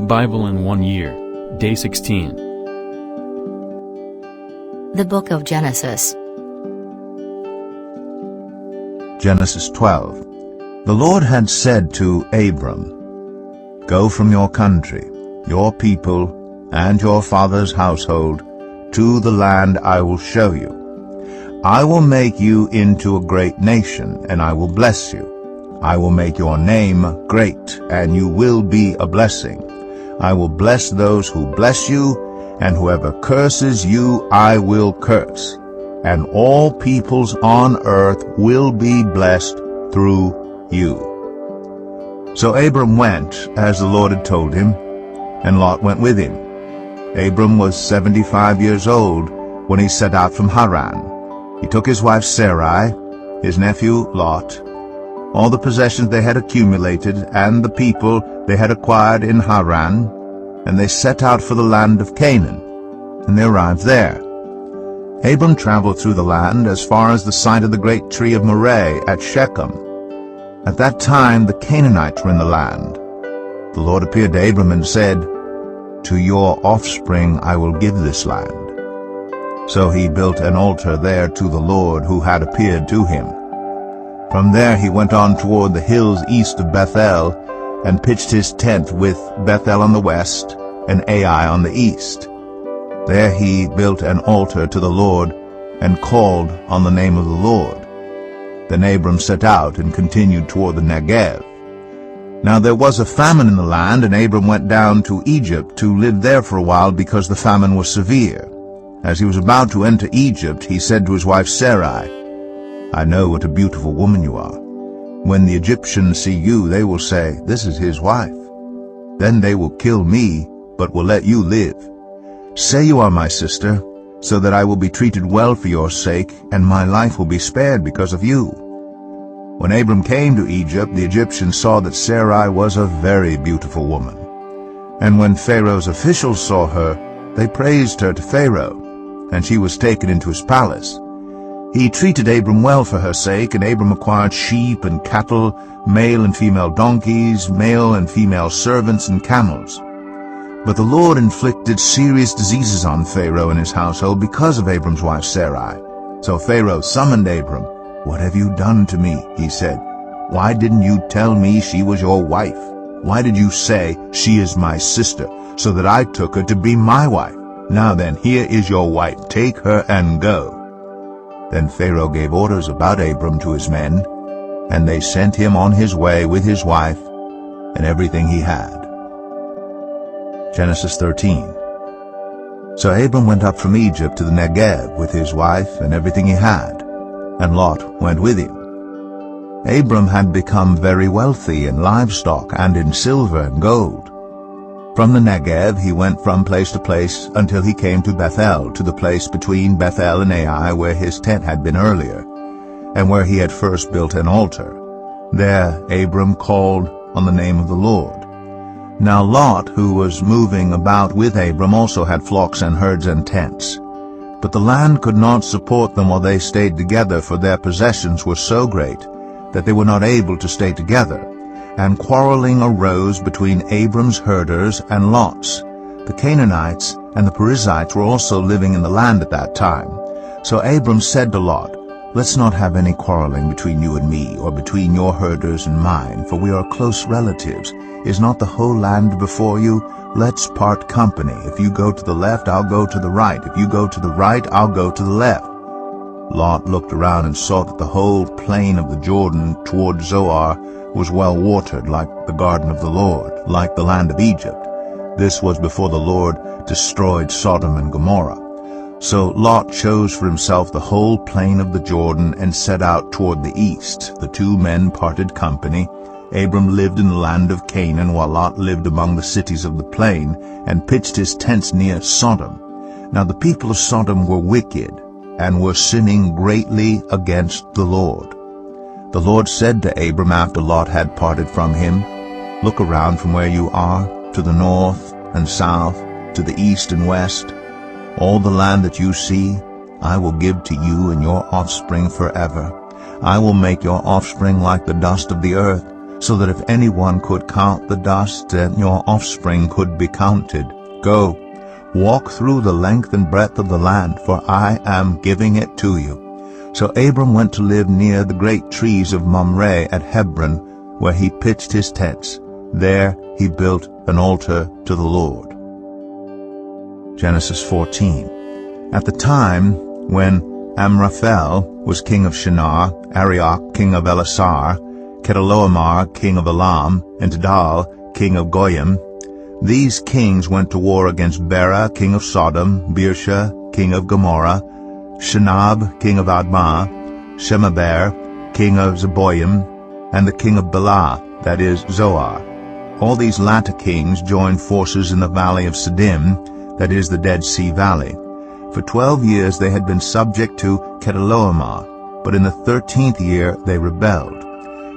Bible in 1 year, Day 16. The Book of Genesis. Genesis 12. The Lord had said to Abram, "Go from your country, your people, and your father's household, to the land I will show you. I will make you into a great nation, and I will bless you. I will make your name great, and you will be a blessing. I will bless those who bless you, and whoever curses you I will curse. And all peoples on earth will be blessed through you." So Abram went, as the Lord had told him, and Lot went with him. Abram was 75 years old when he set out from Haran. He took his wife Sarai, his nephew Lot, all the possessions they had accumulated, and the people they had acquired in Haran, and they set out for the land of Canaan, and they arrived there. Abram traveled through the land as far as the site of the great tree of Moreh at Shechem. At that time the Canaanites were in the land. The Lord appeared to Abram and said, "To your offspring I will give this land." So he built an altar there to the Lord who had appeared to him. From there he went on toward the hills east of Bethel, and pitched his tent with Bethel on the west and Ai on the east. There he built an altar to the Lord, and called on the name of the Lord. Then Abram set out and continued toward the Negev. Now there was a famine in the land, and Abram went down to Egypt to live there for a while, because the famine was severe. As he was about to enter Egypt, he said to his wife Sarai, "I know what a beautiful woman you are. When the Egyptians see you, they will say, 'This is his wife.' Then they will kill me, but will let you live. Say you are my sister, so that I will be treated well for your sake, and my life will be spared because of you." When Abram came to Egypt, the Egyptians saw that Sarai was a very beautiful woman. And when Pharaoh's officials saw her, they praised her to Pharaoh, and she was taken into his palace. He treated Abram well for her sake, and Abram acquired sheep and cattle, male and female donkeys, male and female servants, and camels. But the Lord inflicted serious diseases on Pharaoh and his household because of Abram's wife Sarai. So Pharaoh summoned Abram. "What have you done to me?" he said. "Why didn't you tell me she was your wife? Why did you say, 'She is my sister,' so that I took her to be my wife? Now then, here is your wife. Take her and go." Then Pharaoh gave orders about Abram to his men, and they sent him on his way with his wife and everything he had. Genesis 13. So Abram went up from Egypt to the Negev with his wife and everything he had, and Lot went with him. Abram had become very wealthy in livestock and in silver and gold. From the Negev he went from place to place until he came to Bethel, to the place between Bethel and Ai where his tent had been earlier, and where he had first built an altar. There Abram called on the name of the Lord. Now Lot, who was moving about with Abram, also had flocks and herds and tents. But the land could not support them while they stayed together, for their possessions were so great that they were not able to stay together. And quarreling arose between Abram's herders and Lot's. The Canaanites and the Perizzites were also living in the land at that time. So Abram said to Lot, "Let's not have any quarreling between you and me, or between your herders and mine, for we are close relatives. Is not the whole land before you? Let's part company. If you go to the left, I'll go to the right. If you go to the right, I'll go to the left." Lot looked around and saw that the whole plain of the Jordan toward Zoar was well watered, like the garden of the Lord, like the land of Egypt. This was before the Lord destroyed Sodom and Gomorrah. So Lot chose for himself the whole plain of the Jordan and set out toward the east. The two men parted company. Abram lived in the land of Canaan, while Lot lived among the cities of the plain, and pitched his tents near Sodom. Now the people of Sodom were wicked, and were sinning greatly against the Lord. The Lord said to Abram after Lot had parted from him, "Look around from where you are, to the north and south, to the east and west. All the land that you see, I will give to you and your offspring forever. I will make your offspring like the dust of the earth, so that if anyone could count the dust, then your offspring could be counted. Go, walk through the length and breadth of the land, for I am giving it to you. So Abram went to live near the great trees of Mamre at Hebron, where he pitched his tents. There he built an altar to the Lord. Genesis 14. At the time when Amraphel was king of Shinar, Arioch king of Elasar, Chedorlaomer king of Elam, and Tidal king of Goyim, these kings went to war against Bera king of Sodom, Birsha king of Gomorrah, Shinab king of Admah, Shemaber king of Zeboim, and the king of Bela, that is, Zoar. All these latter kings joined forces in the valley of Siddim, that is, the Dead Sea Valley. For 12 years they had been subject to Chedorlaomer, but in the 13th year they rebelled.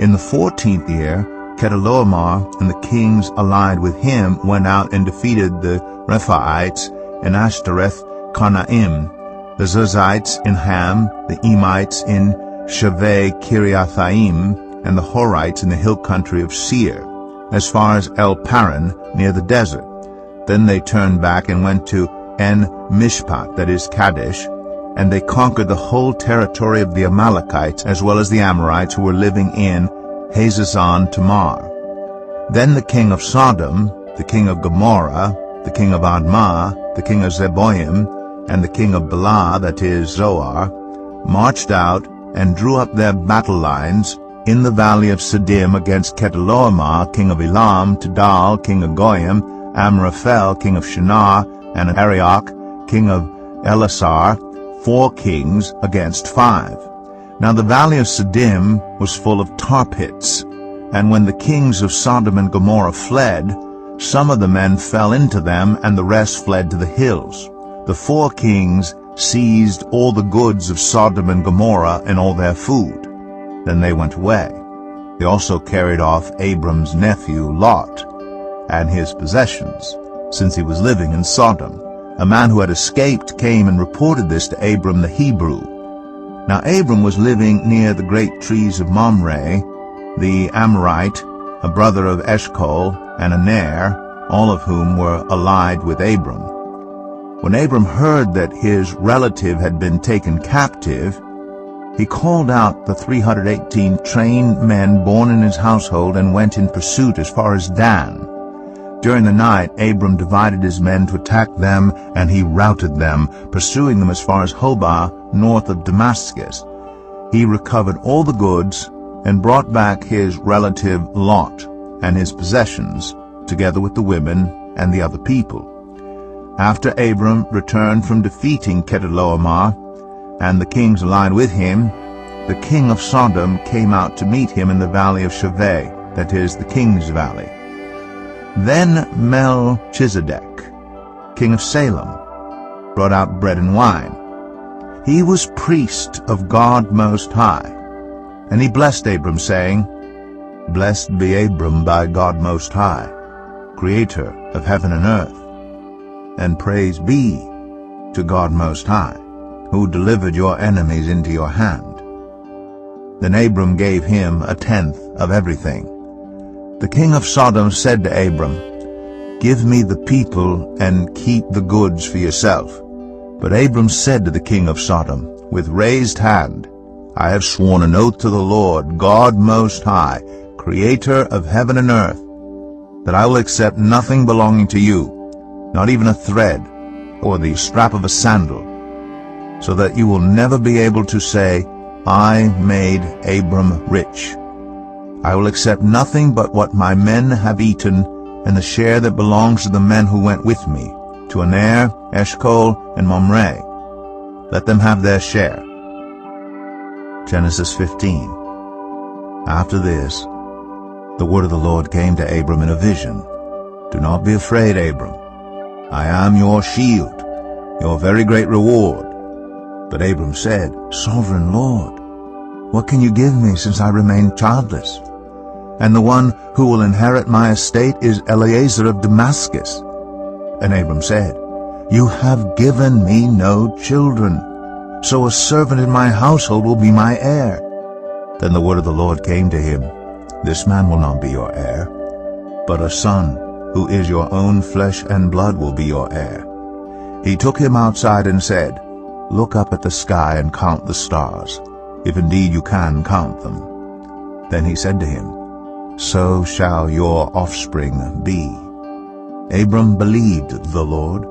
In the 14th year, Chedorlaomer and the kings allied with him went out and defeated the Rephaites in Ashtoreth Karnaim, the Zerzites in Ham, the Emites in Shaveh Kiriathaim, and the Horites in the hill country of Seir, as far as El Paran near the desert. Then they turned back and went to En-Mishpat, that is Kadesh, and they conquered the whole territory of the Amalekites as well as the Amorites who were living in Hazazon Tamar. Then the king of Sodom, the king of Gomorrah, the king of Admah, the king of Zeboim, and the king of Bela, that is Zoar, marched out and drew up their battle lines in the valley of Siddim against Chedorlaomer, king of Elam, Tidal, king of Goyim, Amraphel, king of Shinar, and Arioch, king of Elasar, 4 kings against 5. Now the valley of Siddim was full of tar pits, and when the kings of Sodom and Gomorrah fled, some of the men fell into them, and the rest fled to the hills. The 4 kings seized all the goods of Sodom and Gomorrah and all their food. Then they went away. They also carried off Abram's nephew Lot and his possessions, since he was living in Sodom. A man who had escaped came and reported this to Abram the Hebrew. Now Abram was living near the great trees of Mamre, the Amorite, a brother of Eshcol, and Aner, all of whom were allied with Abram. When Abram heard that his relative had been taken captive, he called out the 318 trained men born in his household and went in pursuit as far as Dan. During the night, Abram divided his men to attack them, and he routed them, pursuing them as far as Hobah, north of Damascus. He recovered all the goods and brought back his relative Lot and his possessions, together with the women and the other people. After Abram returned from defeating Chedorlaomer and the kings allied with him, the king of Sodom came out to meet him in the valley of Shaveh, that is, the king's valley. Then Melchizedek, king of Salem, brought out bread and wine. He was priest of God Most High, and he blessed Abram, saying, Blessed be Abram by God Most High, creator of heaven and earth, and praise be to God Most High, who delivered your enemies into your hand. Then Abram gave him 1/10 of everything. The king of Sodom said to Abram, Give me the people and keep the goods for yourself. But Abram said to the king of Sodom, with raised hand, I have sworn an oath to the Lord, God Most High, creator of heaven and earth, that I will accept nothing belonging to you, not even a thread or the strap of a sandal, so that you will never be able to say, I made Abram rich. I will accept nothing but what my men have eaten, and the share that belongs to the men who went with me, to Aner, Eshcol, and Mamre. Let them have their share. Genesis 15. After this, the word of the Lord came to Abram in a vision. Do not be afraid, Abram. I am your shield, your very great reward. But Abram said, Sovereign Lord, what can you give me since I remain childless? And the one who will inherit my estate is Eliezer of Damascus. And Abram said, You have given me no children, so a servant in my household will be my heir. Then the word of the Lord came to him, This man will not be your heir, but a son, who is your own flesh and blood, will be your heir. He took him outside and said, Look up at the sky and count the stars, if indeed you can count them. Then he said to him, So shall your offspring be. Abram believed the Lord,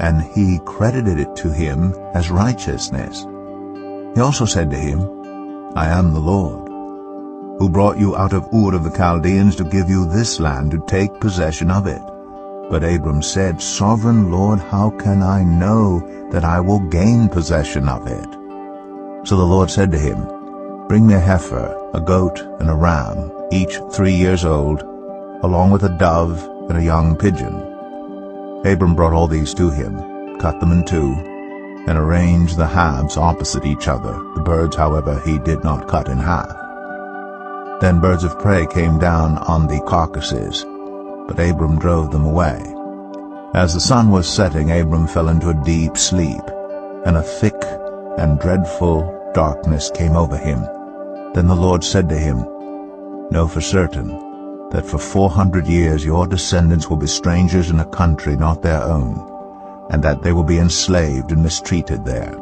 and he credited it to him as righteousness. He also said to him, I am the Lord, who brought you out of Ur of the Chaldeans to give you this land to take possession of it. But Abram said, Sovereign Lord, how can I know that I will gain possession of it? So the Lord said to him, Bring me a heifer, a goat, and a ram, each 3 years old, along with a dove and a young pigeon. Abram brought all these to him, cut them in two, and arranged the halves opposite each other. The birds, however, he did not cut in half. Then birds of prey came down on the carcasses, but Abram drove them away. As the sun was setting, Abram fell into a deep sleep, and a thick and dreadful darkness came over him. Then the Lord said to him, Know for certain that for 400 years your descendants will be strangers in a country not their own, and that they will be enslaved and mistreated there.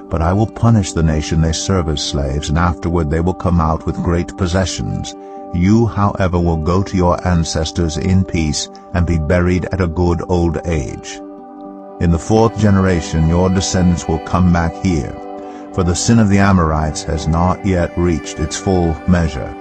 But I will punish the nation they serve as slaves, and afterward they will come out with great possessions. You, however, will go to your ancestors in peace and be buried at a good old age. In the 4th generation your descendants will come back here, for the sin of the Amorites has not yet reached its full measure.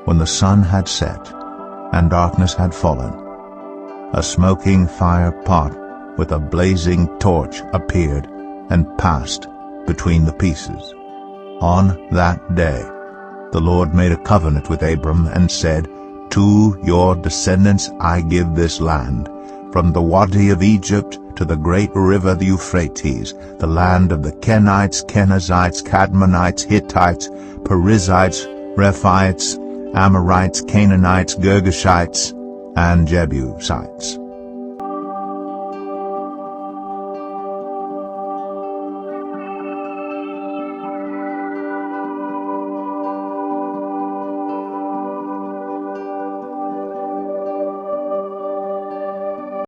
When the sun had set and darkness had fallen, a smoking fire pot with a blazing torch appeared and passed between the pieces. On that day the Lord made a covenant with Abram and said, To your descendants I give this land, from the Wadi of Egypt to the great river the Euphrates, the land of the Kenites, Kenizzites, Cadmonites, Hittites, Perizzites, Rephaites, Amorites, Canaanites, Girgashites, and Jebusites.